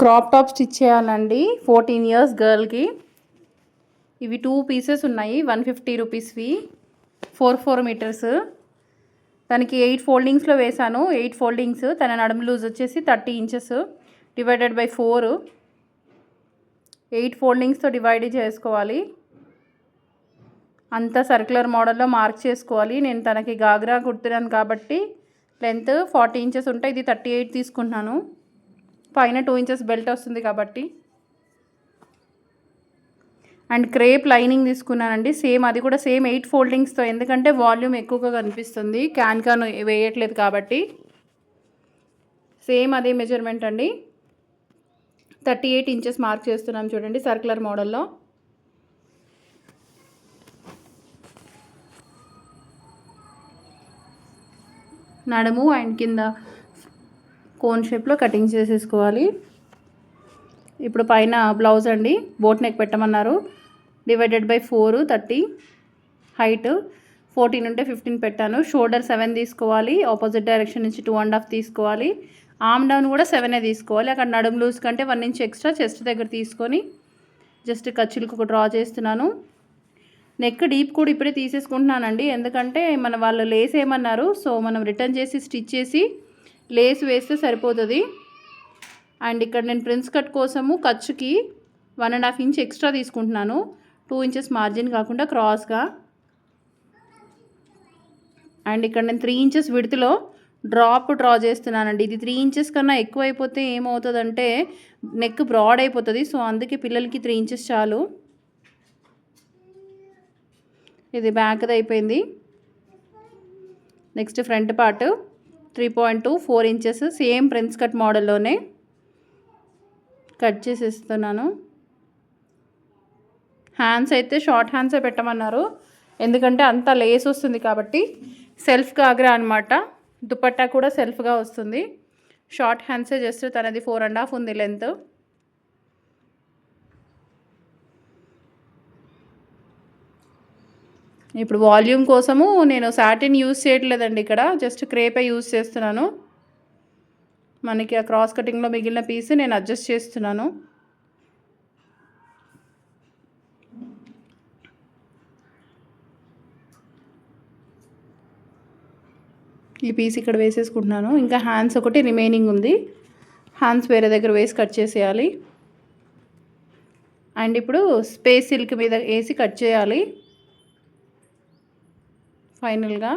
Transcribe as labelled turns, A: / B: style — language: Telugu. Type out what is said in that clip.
A: క్రాప్ టాప్ స్టిచ్ చేయాలండి 14 ఇయర్స్ గర్ల్కి. ఇవి 2 పీసెస్ ఉన్నాయి, 150 రూపీస్వి, 4 మీటర్స్. తనకి 8 ఫోల్డింగ్స్లో వేసాను. 8 ఫోల్డింగ్స్. తన నడుము లూజ్ వచ్చేసి 30 ఇంచెస్ డివైడెడ్ బై 4. 8 ఫోల్డింగ్స్తో డివైడ్ చేసుకోవాలి. అంతా సర్క్యులర్ మోడల్లో మార్క్ చేసుకోవాలి. నేను తనకి గాగ్రా కుడుతున్నాను కాబట్టి లెంత్ 40 ఇంచెస్ ఉంటే ఇది 38 తీసుకుంటున్నాను. పైన 2 ఇంచెస్ బెల్ట్ వస్తుంది కాబట్టి. అండ్ క్రేప్ లైనింగ్ తీసుకున్నానండి. సేమ్ అది కూడా సేమ్ 8 ఫోల్డింగ్స్తో, ఎందుకంటే వాల్యూమ్ ఎక్కువగా కనిపిస్తుంది క్యాన్ వేయట్లేదు కాబట్టి. సేమ్ అదే మెజర్మెంట్ అండి. 38 ఇంచెస్ మార్క్ చేస్తున్నాం చూడండి సర్క్యులర్ మోడల్లో. నడుము అండ్ కింద కోన్ షేప్లో కటింగ్ చేసేసుకోవాలి. ఇప్పుడు పైన బ్లౌజ్ అండి, బోట్ నెక్ పెట్టమన్నారు. డివైడెడ్ బై 4, 30 హైట్ 14 ఉంటే 15 పెట్టాను. షోల్డర్ 7 తీసుకోవాలి. ఆపోజిట్ డైరెక్షన్ నుంచి 2.5 తీసుకోవాలి. ఆర్మ్ డౌన్ కూడా 7 తీసుకోవాలి. అక్కడ నడుము లూజ్ కంటే 1 ఇంచ్ ఎక్స్ట్రా చెస్ట్ దగ్గర తీసుకొని జస్ట్ ఖర్చులకు డ్రా చేస్తున్నాను. నెక్ డీప్ కూడా ఇప్పుడే తీసేసుకుంటున్నానండి, ఎందుకంటే మన వాళ్ళు లేస్ ఏమన్నారు, సో మనం రిటర్న్ చేసి స్టిచ్ చేసి లేస్ వేస్తే సరిపోతుంది. అండ్ ఇక్కడ నేను ప్రిన్స్ కట్ కోసము ఖర్చుకి 1.5 ఇంచ్ ఎక్స్ట్రా తీసుకుంటున్నాను. 2 ఇంచెస్ మార్జిన్ కాకుండా క్రాస్గా. అండ్ ఇక్కడ నేను 3 ఇంచెస్ విడ్త్లో డ్రా చేస్తున్నానండి. ఇది 3 ఇంచెస్ కన్నా ఎక్కువ అయిపోతే ఏమవుతుందంటే నెక్ బ్రాడ్ అయిపోతుంది. సో అందుకే పిల్లలకి 3 ఇంచెస్ చాలు. ఇది బ్యాక్ది అయిపోయింది. Next front part 3.2, 4 inches same prince cut మోడల్లోనే కట్ చేసేస్తున్నాను. హ్యాండ్స్ అయితే షార్ట్ హ్యాండ్సే పెట్టమన్నారు, ఎందుకంటే అంతా లేస్ వస్తుంది కాబట్టి. సెల్ఫ్ గాగ్రా అనమాట. దుపట్టా కూడా సెల్ఫ్గా వస్తుంది. షార్ట్ హ్యాండ్సే, జస్ట్ తనది 4.5 ఉంది లెంత్. ఇప్పుడు వాల్యూమ్ కోసము నేను సాటిన్ యూజ్ చేయట్లేదండి, ఇక్కడ జస్ట్ క్రేపే యూజ్ చేస్తున్నాను. మనకి ఆ క్రాస్ కటింగ్లో మిగిలిన పీస్ నేను అడ్జస్ట్ చేస్తున్నాను. ఈ పీస్ ఇక్కడ వేసేసుకుంటున్నాను. ఇంకా హ్యాండ్స్ ఒకటి రిమైనింగ్ ఉంది. హ్యాండ్స్ వేరే దగ్గర వేసి కట్ చేసేయాలి. అండ్ ఇప్పుడు స్పేస్ సిల్క్ మీద వేసి కట్ చేయాలి ఫైనల్గా.